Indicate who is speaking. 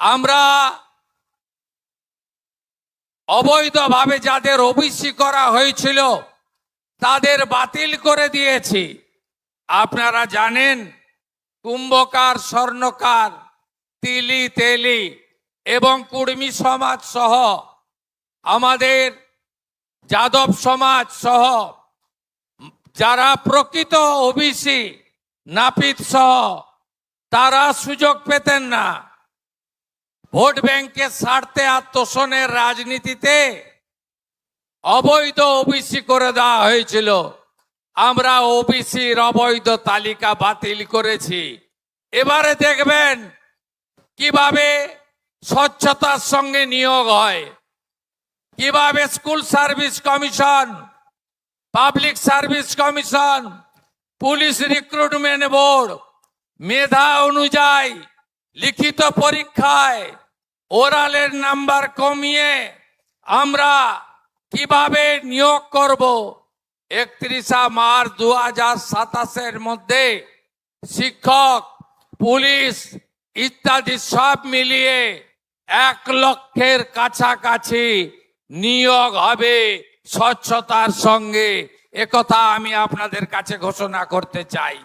Speaker 1: আমরা অবৈধভাবে যাদের ওবিসি করা হয়েছিল তাদের বাতিল করে দিয়েছি। আপনারা জানেন কুম্ভকার, স্বর্ণকার, তিলি তেলি এবং কুর্মী সমাজ সহ আমাদের যাদব সমাজ সহ যারা প্রকৃত ওবিসি নাপিত সহ তারা সুযোগ পেতেন না। ভোট ব্যাংকের স্বার্থে আত্মসনের রাজনীতিতে অবৈধ ওবিসি করে দেওয়া হয়েছিল। আমরা ওবিসির অবৈধ তালিকা বাতিল করেছি। এবারে দেখবেন কিভাবে স্বচ্ছতার সঙ্গে নিয়োগ হয়, কিভাবে school service commission, public service commission, police recruitment board মেধা অনুযায়ী লিখিত পরীক্ষায় ওরালের নাম্বার কমিয়ে আমরা কিভাবে নিয়োগ করব। 31 মার্চ 2027 মধ্যে শিক্ষক, পুলিশ ইত্যাদি সব মিলিয়ে 1 লক্ষের কাছাকাছি নিয়োগ হবে স্বচ্ছতার সঙ্গে। একথা আমি আপনাদের কাছে ঘোষণা করতে চাই।